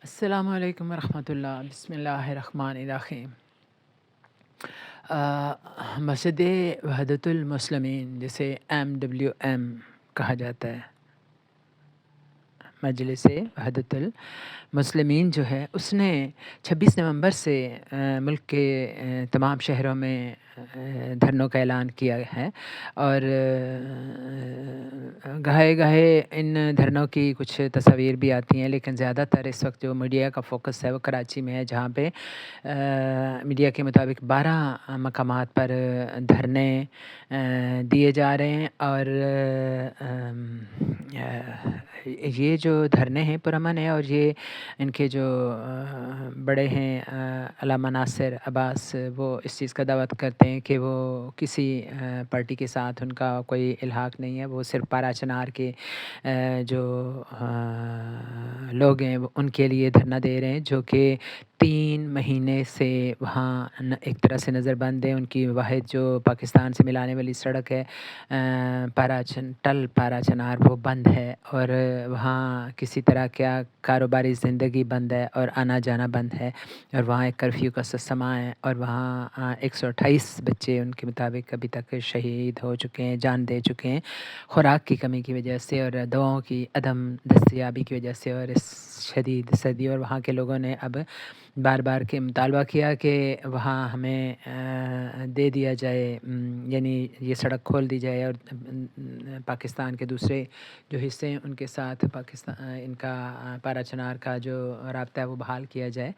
السلام علیکم ورحمۃ اللہ، بسم اللہ الرحمن الرحیم۔ مسجد وحدت المسلمین جسے MWM کہا جاتا ہے، مجلس وحدت المسلمین جو ہے، اس نے 26 نومبر سے ملک کے تمام شہروں میں دھرنوں کا اعلان کیا ہے، اور گاہے گاہے ان دھرنوں کی کچھ تصاویر بھی آتی ہیں، لیکن زیادہ تر اس وقت جو میڈیا کا فوکس ہے وہ کراچی میں ہے، جہاں پہ میڈیا کے مطابق 12 مقامات پر دھرنے دیے جا رہے ہیں، اور یہ جو دھرنے ہیں پرامن ہیں، اور یہ ان کے جو بڑے ہیں علامہ ناصر عباس، وہ اس چیز کا دعوت کرتے ہیں کہ وہ کسی پارٹی کے ساتھ ان کا کوئی الحاق نہیں ہے، وہ صرف پارا چنار کے جو لوگ ہیں ان کے لیے دھرنا دے رہے ہیں، جو کہ 3 مہینے سے وہاں ایک طرح سے نظر بند ہے۔ ان کی واحد جو پاکستان سے ملانے والی سڑک ہے پارا چنار، وہ بند ہے، اور وہاں کسی طرح کیا کاروباری زندگی بند ہے، اور آنا جانا بند ہے، اور وہاں ایک کرفیو کا سما ہے، اور وہاں 128 بچے ان کے مطابق ابھی تک شہید ہو چکے ہیں، جان دے چکے ہیں، خوراک کی کمی کی وجہ سے اور دواؤں کی عدم دستیابی کی وجہ سے، اور اس شدید سردی، اور وہاں کے لوگوں نے اب بار بار کے مطالبہ کیا کہ وہاں ہمیں دے دیا جائے، یعنی یہ سڑک کھول دی جائے، اور پاکستان کے دوسرے جو حصے ہیں ان کے ساتھ پاکستان ان کا پارا چنار کا جو رابطہ ہے وہ بحال کیا جائے،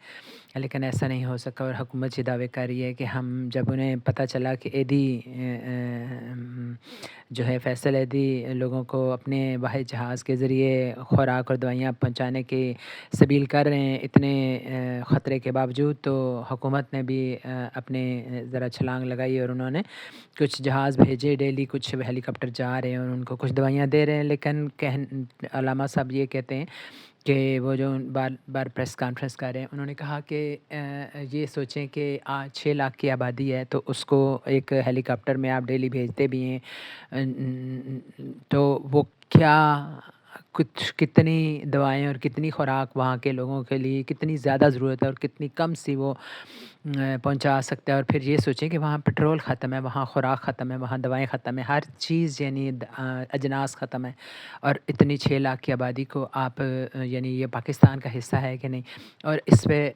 لیکن ایسا نہیں ہو سکا۔ اور حکومت یہ دعوے کر رہی ہے کہ ہم جب انہیں پتہ چلا کہ ایدھی جو ہے فیصل ایدھی لوگوں کو اپنے واحد جہاز کے ذریعے خوراک اور دوائیاں پہنچانے کی سبیل کر رہے ہیں اتنے خطرے کے باوجود، تو حکومت نے بھی اپنے ذرا چھلانگ لگائی، اور انہوں نے کچھ جہاز بھیجے، ڈیلی کچھ ہیلی کاپٹر جا رہے ہیں اور ان کو کچھ دوائیاں دے رہے ہیں، لیکن علامہ صاحب یہ کہتے ہیں کہ وہ جو بار بار پریس کانفرنس کر رہے ہیں، انہوں نے کہا کہ یہ سوچیں کہ 6 لاکھ کی آبادی ہے، تو اس کو ایک ہیلی کاپٹر میں آپ ڈیلی بھیجتے بھی ہیں، تو وہ کیا کتنی دوائیں اور کتنی خوراک وہاں کے لوگوں کے لیے کتنی زیادہ ضرورت ہے، اور کتنی کم سی وہ پہنچا سکتا ہے۔ اور پھر یہ سوچیں کہ وہاں پٹرول ختم ہے، وہاں خوراک ختم ہے، وہاں دوائیں ختم ہیں، ہر چیز یعنی اجناس ختم ہے، اور اتنی 6 لاکھ کی آبادی کو آپ یعنی یہ پاکستان کا حصہ ہے کہ نہیں۔ اور اس پہ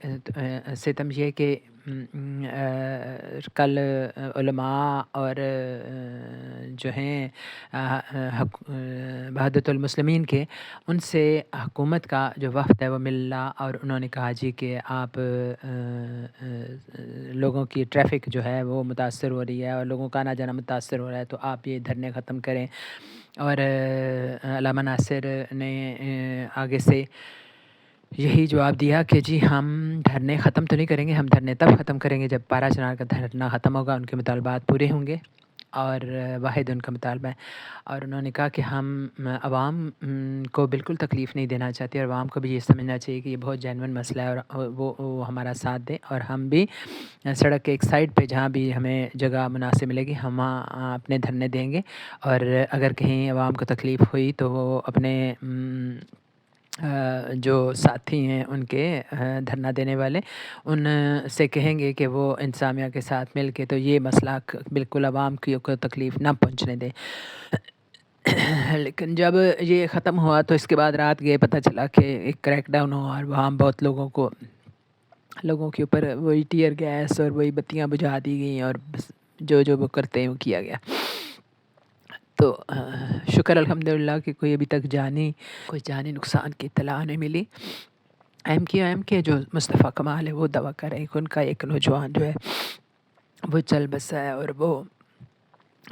ستم یہ کہ کل علماء اور جو ہیں وحدت المسلمین کے، ان سے حکومت کا جو وفد ہے وہ ملا، اور انہوں نے کہا جی کہ آپ لوگوں کی ٹریفک جو ہے وہ متاثر ہو رہی ہے، اور لوگوں کا آنا جانا متاثر ہو رہا ہے، تو آپ یہ دھرنے ختم کریں۔ اور علامہ ناصر نے آگے سے یہی جواب دیا کہ جی ہم دھرنے ختم تو نہیں کریں گے، ہم دھرنے تب ختم کریں گے جب پارا چنار کا دھرنا ختم ہوگا، ان کے مطالبات پورے ہوں گے، اور واحد ان کا مطالبہ ہے۔ اور انہوں نے کہا کہ ہم عوام کو بالکل تکلیف نہیں دینا چاہتے، اور عوام کو بھی یہ سمجھنا چاہیے کہ یہ بہت جینون مسئلہ ہے، اور وہ ہمارا ساتھ دیں، اور ہم بھی سڑک کے ایک سائڈ پہ جہاں بھی ہمیں جگہ مناسب ملے گی ہم وہاں اپنے دھرنے دیں گے، اور اگر کہیں عوام کو تکلیف ہوئی تو وہ اپنے جو ساتھی ہیں ان کے دھرنا دینے والے، ان سے کہیں گے کہ وہ انتظامیہ کے ساتھ مل کے تو یہ مسئلہ بالکل عوام کی کو تکلیف نہ پہنچنے دیں۔ لیکن جب یہ ختم ہوا تو اس کے بعد رات گئے، پتہ چلا کہ ایک کریک ڈاؤن ہوا، اور وہاں بہت لوگوں کے اوپر وہی ٹیئر گیس اور وہی بتیاں بجھا دی گئیں، اور جو وہ کرتے ہیں وہ کیا گیا۔ تو شکر الحمدللہ کہ کوئی ابھی تک کوئی جانی نقصان کی اطلاع نہیں ملی۔ ایم کے جو مصطفیٰ کمال ہے وہ دعویٰ کر رہے ہیں کہ ان کا ایک نوجوان جو ہے وہ چل بسا ہے، اور وہ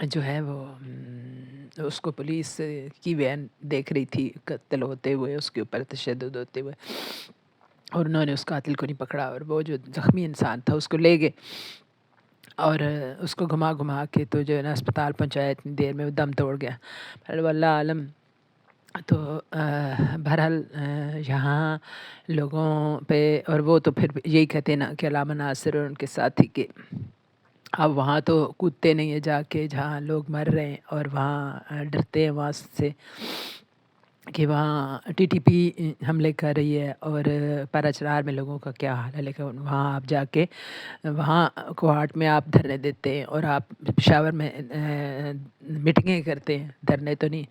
جو ہے وہ اس کو پولیس کی وین دیکھ رہی تھی قتل ہوتے ہوئے، اس کے اوپر تشدد ہوتے ہوئے، اور انہوں نے اس قاتل کو نہیں پکڑا، اور وہ جو زخمی انسان تھا اس کو لے گئے، اور اس کو گھما گھما کے تو جو ہے نا اسپتال پہنچایا، اتنی دیر میں وہ دم توڑ گیا۔ واللہ عالم۔ تو بہرحال یہاں لوگوں پہ، اور وہ تو پھر یہی کہتے ہیں نا کہ علامہ ناصر اور ان کے ساتھی کہ اب وہاں تو کودتے نہیں ہیں جا کے جہاں لوگ مر رہے ہیں، اور وہاں ڈرتے ہیں وہاں سے، کہ وہاں ٹی ٹی پی حملے کر رہی ہے اور پارا چنار میں لوگوں کا کیا حال ہے، لیکن وہاں آپ جا کے وہاں کوہاٹ میں آپ دھرنے دیتے ہیں اور آپ پشاور میں میٹنگیں کرتے ہیں، دھرنے تو نہیں،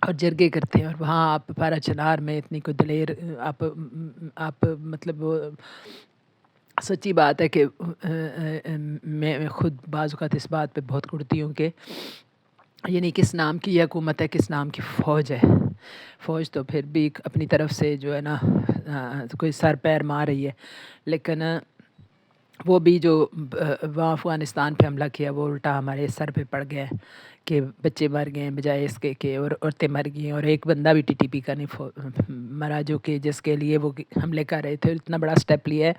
اور جرگے کرتے ہیں، اور وہاں آپ پارا چنار میں اتنی کوئی دلیر آپ مطلب وہ سچی بات ہے کہ میں خود بعض اوقات اس بات پہ بہت کڑتی ہوں کہ یعنی کس نام کی یہ حکومت ہے، کس نام کی فوج ہے۔ فوج تو پھر بھی اپنی طرف سے جو ہے نا کوئی سر پیر مار رہی ہے، لیکن وہ بھی جو وہاں افغانستان پہ حملہ کیا وہ الٹا ہمارے سر پہ پڑ گیا ہے کہ بچے مر گئے ہیں بجائے اس کے کہ، اور عورتیں مر گئی ہیں، اور ایک بندہ بھی ٹی ٹی پی کا نہیں مرا جو کہ جس کے لیے وہ حملے کر رہے تھے۔ اتنا بڑا سٹیپ لیا ہے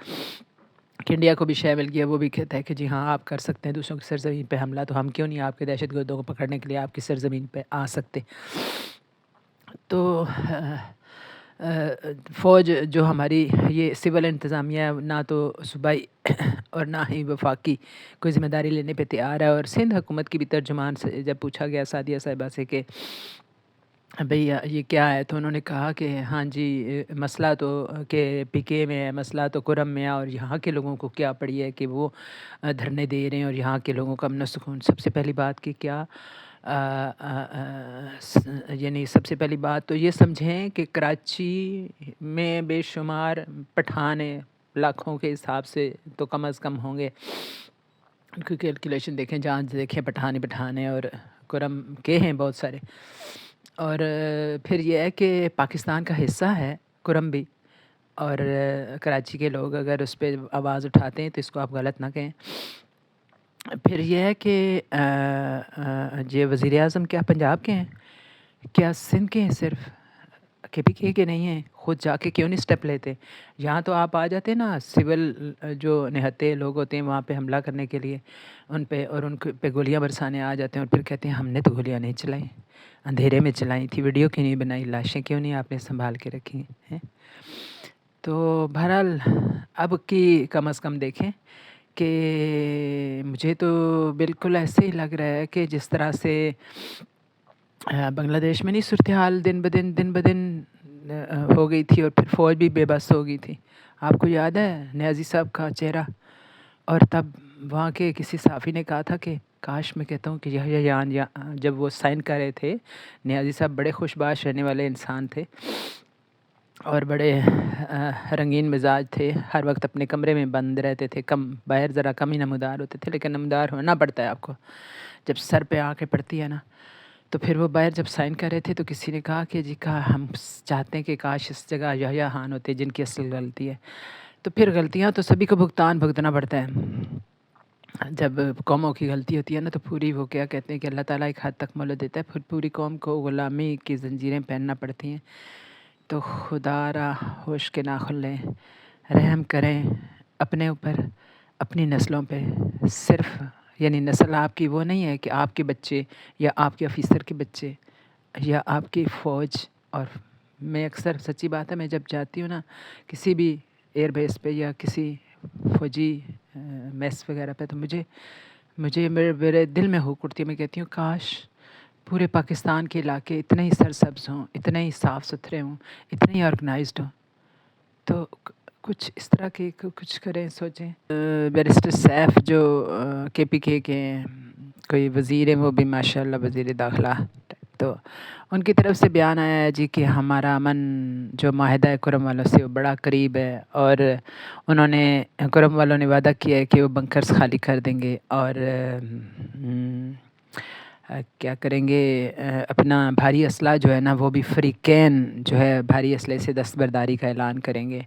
کہ انڈیا کو بھی شے مل گیا، وہ بھی کہتا ہے کہ جی ہاں آپ کر سکتے ہیں دوسروں کی سرزمین پہ حملہ، تو ہم کیوں نہیں آپ کے دہشت گردوں کو پکڑنے کے لیے آپ کی سرزمین پہ آ سکتے۔ تو فوج جو ہماری یہ سول انتظامیہ ہے، نہ تو صوبائی اور نہ ہی وفاقی کوئی ذمہ داری لینے پہ تیار ہے، اور سندھ حکومت کی بھی ترجمان سے جب پوچھا گیا سعدیہ صاحبہ سے کہ بھئی یہ کیا ہے، تو انہوں نے کہا کہ ہاں جی مسئلہ تو کہ پی کے میں ہے، مسئلہ تو کرم میں ہے، اور یہاں کے لوگوں کو کیا پڑی ہے کہ وہ دھرنے دے رہے ہیں اور یہاں کے لوگوں کا امن و سکون۔ سب سے پہلی بات کہ کیا یعنی سب سے پہلی بات تو یہ سمجھیں کہ کراچی میں بے شمار پٹھان ہیں، لاکھوں کے حساب سے تو کم از کم ہوں گے، ان کی کیلکولیشن دیکھیں جہاں دیکھیں پٹھان ہی پٹھان ہیں، اور کرم کے ہیں بہت سارے، اور پھر یہ ہے کہ پاکستان کا حصہ ہے کرم بھی، اور کراچی کے لوگ اگر اس پہ آواز اٹھاتے ہیں تو اس کو آپ غلط نہ کہیں۔ پھر یہ ہے کہ یہ وزیر اعظم کیا پنجاب کے ہیں، کیا سندھ کے ہیں، صرف کے پی کے نہیں ہیں، خود جا کے کیوں نہیں سٹیپ لیتے؟ یہاں تو آپ آ جاتے نا، سول جو نہتے لوگ ہوتے ہیں وہاں پہ حملہ کرنے کے لیے ان پہ، اور ان پہ گولیاں برسانے آ جاتے ہیں، اور پھر کہتے ہیں ہم نے تو گولیاں نہیں چلائیں، اندھیرے میں چلائی تھی، ویڈیو کیوں نہیں بنائی، لاشیں کیوں نہیں آپ نے سنبھال کے رکھی ہیں؟ تو بہرحال اب کی کم از کم دیکھیں کہ مجھے تو بالکل ایسے ہی لگ رہا ہے کہ جس طرح سے بنگلہ دیش میں نہیں صورتحال دن بدن ہو گئی تھی، اور پھر فوج بھی بے بس ہو گئی تھی۔ آپ کو یاد ہے نیازی صاحب کا چہرہ؟ اور تب وہاں کے کسی صحافی نے کہا تھا کہ کاش میں کہتا ہوں کہ یحییٰ جان جب وہ سائن کر رہے تھے، نیازی صاحب بڑے خوش باش رہنے والے انسان تھے اور بڑے رنگین مزاج تھے، ہر وقت اپنے کمرے میں بند رہتے تھے، باہر ذرا کم ہی نمودار ہوتے تھے، لیکن نمودار ہونا پڑتا ہے آپ کو جب سر پہ آ کے پڑتی ہے نا۔ تو پھر وہ باہر جب سائن کر رہے تھے تو کسی نے کہا کہ جی ہم چاہتے ہیں کہ کاش اس جگہ یحییٰ خان ہوتے جن کی اصل غلطی ہے۔ تو پھر غلطیاں تو سبھی کو بھگتنا پڑتا ہے، جب قوموں کی غلطی ہوتی ہے نا تو پوری وہ کیا کہتے ہیں کہ اللہ تعالیٰ ایک حد تک مہلت دیتا ہے، پھر پوری قوم کو غلامی کی زنجیریں پہننا پڑتی ہیں۔ تو خدا را ہوش کے ناخن لیں، رحم کریں اپنے اوپر، اپنی نسلوں پہ، صرف یعنی نسل آپ کی وہ نہیں ہے کہ آپ کے بچے یا آپ کے آفیسر کے بچے یا آپ کی فوج۔ اور میں اکثر سچی بات ہے میں جب جاتی ہوں نا کسی بھی ایئر بیس پہ یا کسی فوجی میس وغیرہ پہ، تو مجھے میرے دل میں ہو اٹھتی ہے، میں کہتی ہوں کاش پورے پاکستان کے علاقے اتنے ہی سرسبز ہوں، اتنے ہی صاف ستھرے ہوں، اتنے ہی آرگنائزڈ ہوں، تو کچھ اس طرح کے کچھ کریں، سوچیں۔ بیرسٹر سیف جو کے پی کے ہیں، کوئی وزیر ہیں، وہ بھی ماشاءاللہ وزیر داخلہ، تو ان کی طرف سے بیان آیا ہے جی کہ ہمارا امن جو معاہدہ ہے کرم والوں سے وہ بڑا قریب ہے، اور انہوں نے کرم والوں نے وعدہ کیا ہے کہ وہ بنکرز خالی کر دیں گے، اور کیا کریں گے، اپنا بھاری اسلحہ جو ہے نا وہ بھی فریقین جو ہے بھاری اسلحے سے دستبرداری کا اعلان کریں گے۔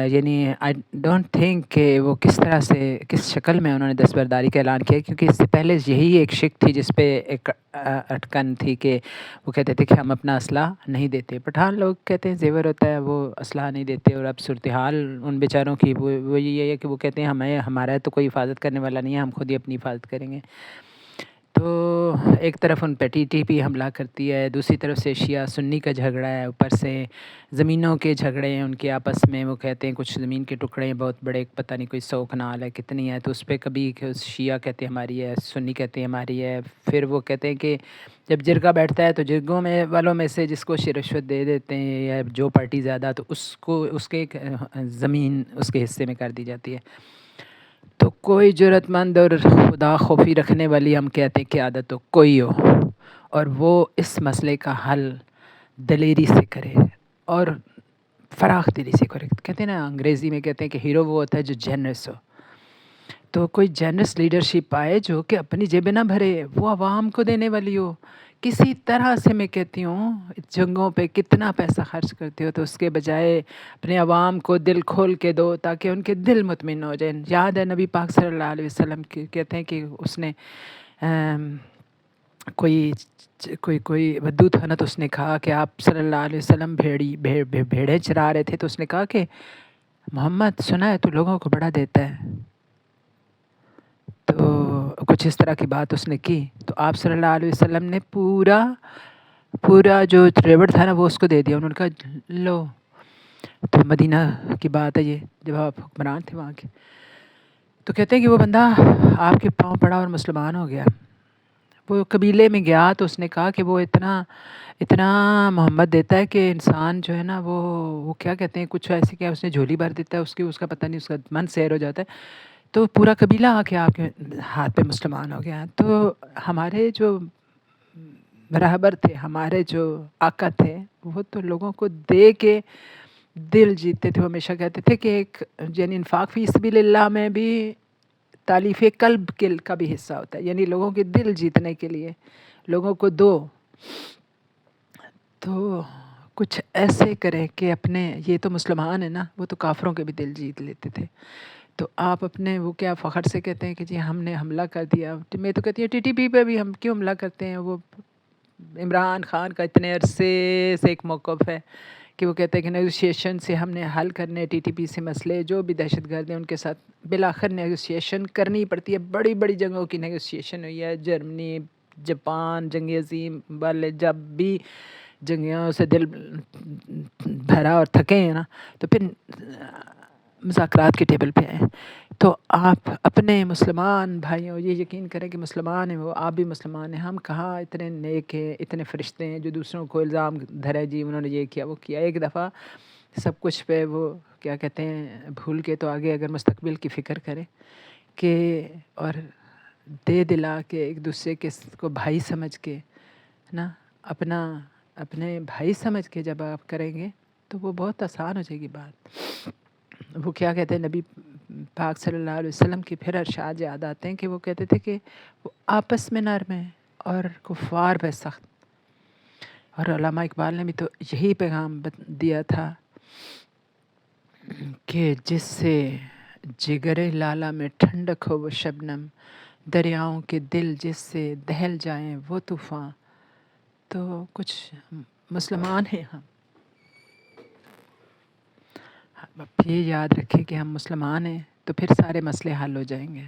یعنی آئی ڈونٹ تھنک کہ وہ کس طرح سے کس شکل میں انہوں نے دستبرداری کا اعلان کیا، کیونکہ اس سے پہلے یہی ایک شک تھی جس پہ ایک اٹکن تھی کہ وہ کہتے تھے کہ ہم اپنا اسلحہ نہیں دیتے۔ پٹھان لوگ کہتے ہیں زیور ہوتا ہے، وہ اسلحہ نہیں دیتے، اور اب صورتحال ان بیچاروں کی وہ یہ ہے کہ وہ کہتے ہیں ہمارا تو کوئی حفاظت کرنے والا نہیں ہے، ہم خود ہی اپنی حفاظت کریں گے۔ تو ایک طرف ان پہ ٹی ٹی پی حملہ کرتی ہے، دوسری طرف سے شیعہ سنی کا جھگڑا ہے، اوپر سے زمینوں کے جھگڑے ہیں ان کے آپس میں. وہ کہتے ہیں کچھ زمین کے ٹکڑے ہیں بہت بڑے، پتہ نہیں کوئی 100 کنال ہے کتنی ہے، تو اس پہ کبھی شیعہ کہتے ہیں ہماری ہے، سنی کہتے ہیں ہماری ہے. پھر وہ کہتے ہیں کہ جب جرگہ بیٹھتا ہے تو جرگوں میں والوں میں سے جس کو رشوت دے دیتے ہیں یا جو پارٹی زیادہ، تو اس کو اس کے زمین اس کے حصے میں کر دی جاتی ہے. تو کوئی جرأت مند اور خدا خوفی رکھنے والی ہم کہتے ہیں قیادت ہو کوئی ہو، اور وہ اس مسئلے کا حل دلیری سے کرے اور فراخ دلی سے کرے. کہتے ہیں نا انگریزی میں کہتے ہیں کہ ہیرو وہ ہوتا ہے جو جنرس ہو. تو کوئی جنرس لیڈرشپ آئے جو کہ اپنی جیبیں نہ بھرے، وہ عوام کو دینے والی ہو. کسی طرح سے میں کہتی ہوں جنگوں پہ کتنا پیسہ خرچ کرتے ہو تو اس کے بجائے اپنے عوام کو دل کھول کے دو تاکہ ان کے دل مطمئن ہو جائیں. یاد ہے نبی پاک صلی اللہ علیہ وسلم کہتے ہیں کہ اس نے کوئی ودود تھا نا، تو اس نے کہا کہ آپ صلی اللہ علیہ وسلم بھیڑیں چرا رہے تھے، تو اس نے کہا کہ محمد سنا ہے تو لوگوں کو بڑا دیتا ہے. تو کچھ اس طرح کی بات اس نے کی تو آپ صلی اللہ علیہ وسلم نے پورا جو ریوڑ تھا نا وہ اس کو دے دیا. انہوں نے کہا لو. تو مدینہ کی بات ہے یہ، جب آپ حکمران تھے وہاں کے. تو کہتے ہیں کہ وہ بندہ آپ کے پاؤں پڑا اور مسلمان ہو گیا. وہ قبیلے میں گیا تو اس نے کہا کہ وہ اتنا محمد دیتا ہے کہ انسان جو ہے نا وہ کیا کہتے ہیں کچھ ایسے کیا اس نے جھولی بھر دیتا ہے اس کا پتہ نہیں، اس کا من سیر ہو جاتا ہے. تو پورا قبیلہ آ کے آپ کے ہاتھ پہ مسلمان ہو گیا. تو ہمارے جو رہبر تھے، ہمارے جو آقا تھے، وہ تو لوگوں کو دے کے دل جیتتے تھے. وہ ہمیشہ کہتے تھے کہ ایک یعنی انفاق فی سبیل اللہ میں بھی تالیف قلب کا بھی حصہ ہوتا ہے، یعنی لوگوں کے دل جیتنے کے لیے لوگوں کو دو. تو کچھ ایسے کریں کہ اپنے یہ تو مسلمان ہیں نا، وہ تو کافروں کے بھی دل جیت لیتے تھے. تو آپ اپنے وہ کیا فخر سے کہتے ہیں کہ جی ہم نے حملہ کر دیا. میں تو کہتی ہوں ٹی ٹی پی پہ بھی ہم کیوں حملہ کرتے ہیں؟ وہ عمران خان کا اتنے عرصے سے ایک موقف ہے کہ وہ کہتے ہیں کہ نیگوسیشن سے ہم نے حل کرنے ٹی ٹی پی سے مسئلے، جو بھی دہشت گرد ہیں ان کے ساتھ بالآخر نیگوسیشن کرنی پڑتی ہے. بڑی بڑی جنگوں کی نیگوسیشن ہوئی ہے، جرمنی، جاپان، جنگ عظیم والے جب بھی جنگیوں سے دل بھرا اور تھکے ہیں نا تو پھر مذاکرات کے ٹیبل پہ آئیں. تو آپ اپنے مسلمان بھائیوں یہ یقین کریں کہ مسلمان ہیں وہ، آپ بھی مسلمان ہیں. ہم کہاں اتنے نیک ہیں، اتنے فرشتے ہیں جو دوسروں کو الزام دھرے جی انہوں نے یہ کیا وہ کیا. ایک دفعہ سب کچھ پہ وہ کیا کہتے ہیں بھول کے تو آگے اگر مستقبل کی فکر کریں کہ اور دے دلا کے ایک دوسرے کے کو بھائی سمجھ کے نا اپنے بھائی سمجھ کے جب آپ کریں گے تو وہ بہت آسان ہو جائے گی بات. وہ کیا کہتے ہیں نبی پاک صلی اللہ علیہ وسلم کی پھر ارشاد یاد آتے ہیں کہ وہ کہتے تھے کہ وہ آپس میں نرم ہیں اور کفار پہ سخت. اور علامہ اقبال نے بھی تو یہی پیغام دیا تھا کہ جس سے جگر لالا میں ٹھنڈک ہو وہ شبنم، دریاؤں کے دل جس سے دہل جائیں وہ طوفاں. تو کچھ مسلمان ہیں ہم، اب یہ یاد رکھیں کہ ہم مسلمان ہیں تو پھر سارے مسئلے حل ہو جائیں گے.